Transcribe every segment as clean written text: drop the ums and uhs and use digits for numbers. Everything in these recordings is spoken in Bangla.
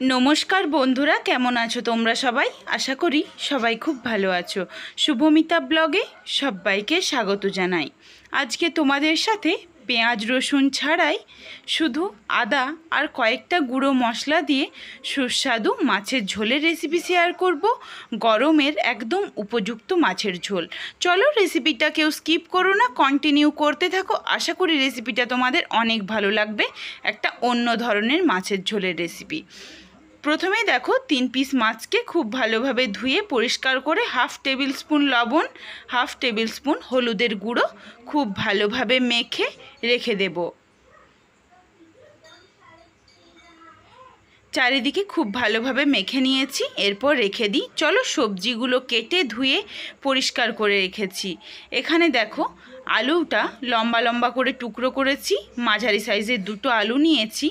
नमस्कार बंधुरा केमन आछो तोमरा सबाई आशा करी सबाई खूब भालो आछो। शुभमिता ब्लगे सबाइके स्वागत जानाई। आज के तोमादेर साथे पेঁয়াজ रसुन छाड़ाई शुधु आदा और कयेकटा गुड़ो मशला दिए सुस्वादु माछेर झोलेर रेसिपि शेयर करब। गरमेर एकदम उपयुक्त माछेर झोल। चलो रेसिपिटा केउ स्किप करो ना, कन्टिन्यू करते थाको। आशा करी रेसिपिटा तोमादेर अनेक भालो लागबे। एकटा अन्य धरनेर माछेर झोलेर रेसिपि। प्रथमेই देखो 3 পিস মাছকে খুব ভালোভাবে ধুয়ে পরিষ্কার করে হাফ টেবিল স্পুন লবণ, হাফ টেবিল স্পুন হলুদের গুঁড়ো খুব ভালোভাবে মেখে রেখে দেব। চারিদিকে খুব ভালোভাবে মেখে নিয়েছি, এরপর রেখে দিই। চলো সবজিগুলো কেটে ধুয়ে পরিষ্কার করে রেখেছি। এখানে দেখো আলুটা লম্বা লম্বা করে টুকরো করেছি। মাঝারি সাইজের দুটো আলু নিয়েছি।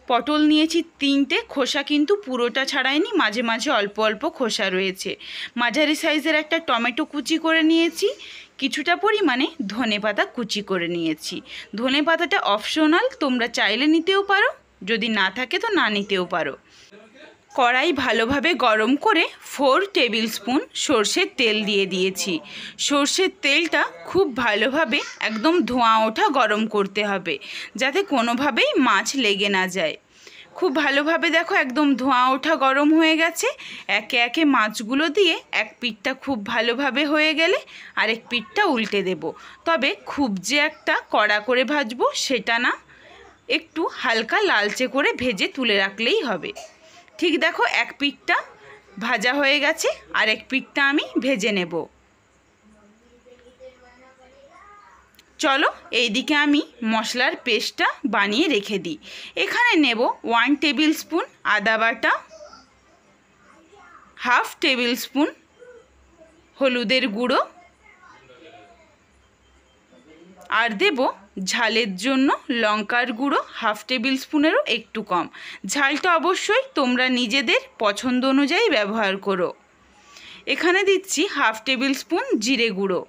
পটল নিয়েছি 3টে, খোসা কিন্তু পুরোটা ছাড়াইনি, মাঝে মাঝে অল্প অল্প খোসা রয়েছে। মাঝারি সাইজের একটা টমেটো কুচি করে নিয়েছি। কিছুটা পরিমাণে ধনেপাতা কুচি করে নিয়েছি। ধনেপাতাটা অপশনাল, তোমরা চাইলে নিতেও পারো, যদি না থাকে তো না নিতেও পারো। কড়াই ভালোভাবে গরম করে 4 টেবিল স্পুন সরষের তেল দিয়ে দিয়েছি। সরষের তেলটা খুব ভালোভাবে একদম ধোঁয়া ওঠা গরম করতে হবে, যাতে কোনোভাবেই মাছ লেগে না যায়। খুব ভালোভাবে দেখো একদম ধোঁয়া ওঠা গরম হয়ে গেছে। একে একে মাছগুলো দিয়ে এক পিঠটা খুব ভালোভাবে হয়ে গেলে আরেক পিঠটা উল্টে দেব। তবে খুব যে একটা কড়া করে ভাজবো সেটা না, একটু হালকা লালচে করে ভেজে তুলে রাখলেই হবে। ঠিক দেখো এক পিঠটা ভাজা হয়ে গেছে, আর এক পিঠটা আমি ভেজে নেব। চলো এইদিকে আমি মশলার পেস্টটা বানিয়ে রেখে দিই। এখানে নেব 1 টেবিল স্পুন আদা বাটা, হাফ টেবিল স্পুন হলুদের গুঁড়ো, আর দেব ঝালের জন্য লঙ্কার গুঁড়ো হাফ টেবিল স্পুনেরও একটু কম। ঝালটা অবশ্যই তোমরা নিজেদের পছন্দ অনুযায়ী ব্যবহার করো। এখানে দিচ্ছি হাফ টেবিল স্পুন জিরে গুঁড়ো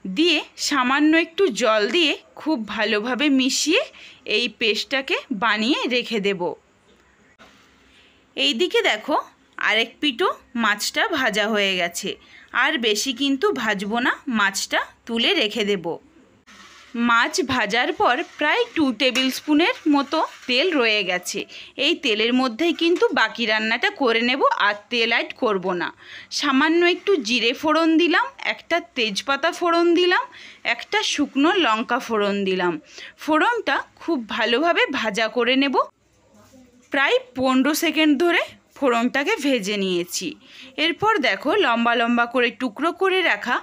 দিয়ে সামান্য একটু জল দিয়ে খুব ভালোভাবে মিশিয়ে এই পেস্টটাকে বানিয়ে রেখে দেব। এইদিকে দেখো আরেক পিঠও মাছটা ভাজা হয়ে গেছে। আর বেশি কিন্তু ভাজবো না, মাছটা তুলে রেখে দেব। মাছ ভাজার পর প্রায় 2 টেবিল স্পুনের মতো তেল রয়ে গেছে। এই তেলের মধ্যেই কিন্তু বাকি রান্নাটা করে নেব, আর তেল অ্যাড করব না। সামান্য একটু জিরে ফোড়ন দিলাম, একটা তেজপাতা ফোড়ন দিলাম, একটা শুকনো লঙ্কা ফোড়ন দিলাম। ফোড়নটা খুব ভালোভাবে ভাজা করে নেব। প্রায় 15 সেকেন্ড ধরে ফোড়নটাকে ভেজে নিয়েছি। এরপর দেখো লম্বা লম্বা করে টুকরো করে রাখা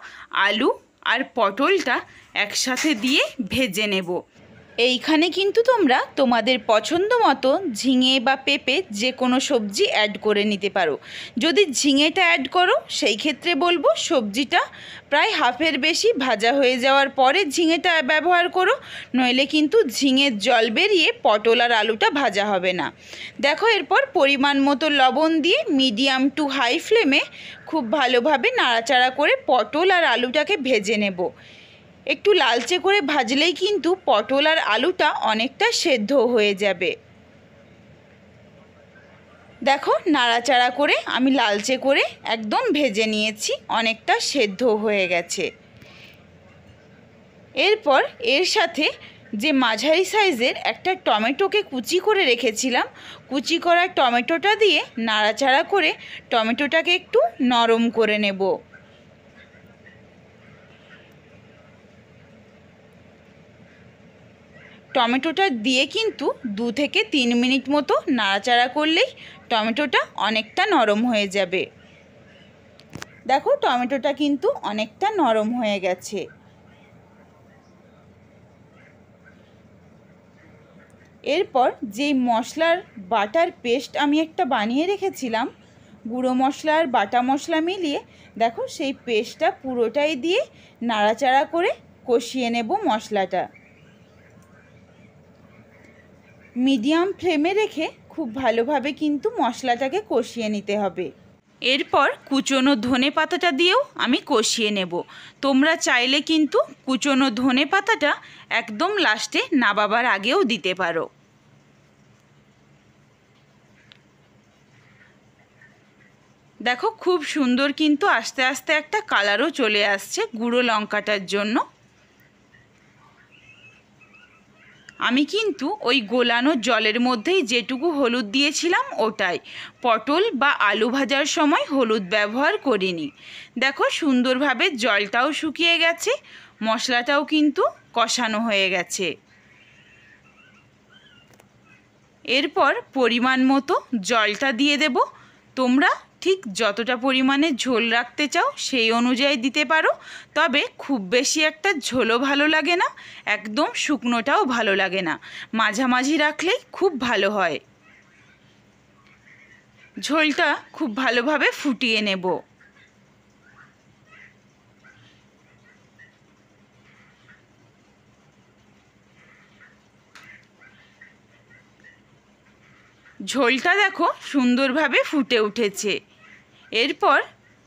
আলু আর পটলটা একসাথে দিয়ে ভেজে নেব। এইখানে কিন্তু তোমরা তোমাদের পছন্দ মতো ঝিঙে বা পেঁপে যে কোনো সবজি অ্যাড করে নিতে পারো। যদি ঝিঙেটা অ্যাড করো সেই ক্ষেত্রে বলবো সবজিটা প্রায় হাফের বেশি ভাজা হয়ে যাওয়ার পরে ঝিঙেটা ব্যবহার করো, নইলে কিন্তু ঝিঙের জল বেরিয়ে পটল আর আলুটা ভাজা হবে না। দেখো এরপর পরিমাণ মতো লবণ দিয়ে মিডিয়াম টু হাই ফ্লেমে খুব ভালোভাবে নাড়াচাড়া করে পটল আর আলুটাকে ভেজে নেব। একটু লালচে করে ভাজলেই কিন্তু পটল আর আলুটা অনেকটা সেদ্ধ হয়ে যাবে। দেখো নাড়াচাড়া করে আমি লালচে করে একদম ভেজে নিয়েছি, অনেকটা সেদ্ধ হয়ে গেছে। এরপর এর সাথে যে মাঝারি সাইজের একটা টমেটোকে কুচি করে রেখেছিলাম, কুচি করা টমেটোটা দিয়ে নাড়াচাড়া করে টমেটোটাকে একটু নরম করে নেব। টমেটোটা দিয়ে কিন্তু 2 থেকে 3 মিনিট মতো নাড়াচাড়া করলেই টমেটোটা অনেকটা নরম হয়ে যাবে। দেখো টমেটোটা কিন্তু অনেকটা নরম হয়ে গেছে। এরপর যেই মশলার বাটার পেস্ট আমি একটা বানিয়ে রেখেছিলাম, গুঁড়ো মশলা আর বাটা মশলা মিলিয়ে, দেখো সেই পেস্টটা পুরোটাই দিয়ে নাড়াচাড়া করে কষিয়ে নেব মশলাটা। মিডিয়াম ফ্লেমে রেখে খুব ভালোভাবে কিন্তু মশলাটাকে কষিয়ে নিতে হবে। এরপর কুচনো ধনে পাতাটা দিয়েও আমি কষিয়ে নেব। তোমরা চাইলে কিন্তু কুচনো ধনে পাতাটা একদম লাস্টে নাবাবার আগেও দিতে পারো। দেখো খুব সুন্দর কিন্তু আস্তে আস্তে একটা কালারও চলে আসছে গুঁড়ো লঙ্কাটার জন্য। আমি কিন্তু ওই গোলানো জলের মধ্যেই যেটুকু হলুদ দিয়েছিলাম ওটাই, পটল বা আলু ভাজার সময় হলুদ ব্যবহার করিনি। দেখো সুন্দরভাবে জলটাও শুকিয়ে গেছে, মশলাটাও কিন্তু কষানো হয়ে গেছে। এরপর পরিমাণ মতো জলটা দিয়ে দেব। তোমরা ঠিক যতটা পরিমাণে ঝোল রাখতে চাও সেই অনুযায়ী দিতে পারো, তবে খুব বেশি একটা ঝোলও ভালো লাগে না, একদম শুকনোটাও ভালো লাগে না, মাঝামাঝি রাখলেই খুব ভালো হয়। ঝোলটা খুব ভালোভাবে ফুটিয়ে নেব। ঝোলটা দেখো সুন্দরভাবে ফুটে উঠেছে। এরপর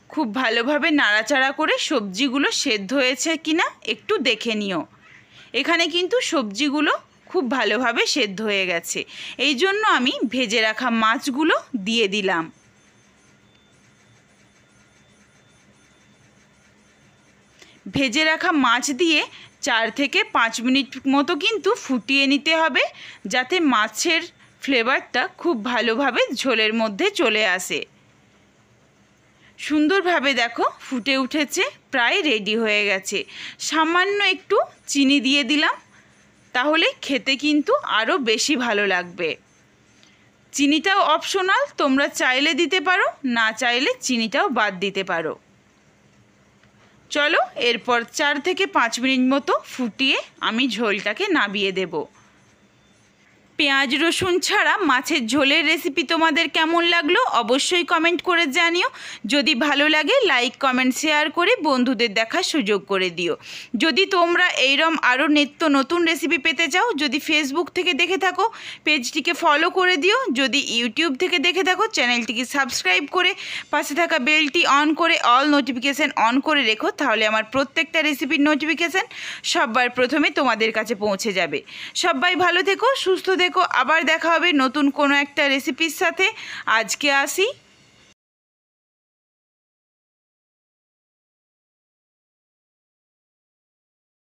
খুব ভালোভাবে নাড়াচাড়া করে সবজিগুলো সেদ্ধ হয়েছে কিনা একটু দেখে নিও। এখানে কিন্তু সবজিগুলো খুব ভালোভাবে সেদ্ধ হয়ে গেছে, এই জন্য আমি ভেজে রাখা মাছগুলো দিয়ে দিলাম। ভেজে রাখা মাছ দিয়ে 4 থেকে 5 মিনিট মতো কিন্তু ফুটিয়ে নিতে হবে, যাতে মাছের ফ্লেভারটা খুব ভালোভাবে ঝোলের মধ্যে চলে আসে। সুন্দরভাবে দেখো ফুটে উঠেছে, প্রায় রেডি হয়ে গেছে। সামান্য একটু চিনি দিয়ে দিলাম, তাহলে খেতে কিন্তু আরও বেশি ভালো লাগবে। চিনিটাও অপশনাল, তোমরা চাইলে দিতে পারো, না চাইলে চিনিটাও বাদ দিতে পারো। চলো এরপর 4 থেকে 5 মিনিট মতো ফুটিয়ে আমি ঝোলটাকে নামিয়ে দেব। পেঁয়াজ রসুন ছাড়া মাছের ঝোলের রেসিপি তোমাদের কেমন লাগলো অবশ্যই কমেন্ট করে জানিও। যদি ভালো লাগে লাইক কমেন্ট শেয়ার করে বন্ধুদের দেখার সুযোগ করে দিও। যদি তোমরা এইরকম আরও নিত্য নতুন রেসিপি পেতে চাও, যদি ফেসবুক থেকে দেখে থাকো পেজটিকে ফলো করে দিও, যদি ইউটিউব থেকে দেখে থাকো চ্যানেলটিকে সাবস্ক্রাইব করে পাশে থাকা বেলটি অন করে অল নোটিফিকেশান অন করে রেখো, তাহলে আমার প্রত্যেকটা রেসিপির নোটিফিকেশান সবার প্রথমে তোমাদের কাছে পৌঁছে যাবে। সবাই ভালো থেকো, সুস্থ থেকো, আবার দেখা হবে নতুন কোনো একটা রেসিপির সাথে। আজকে আসি।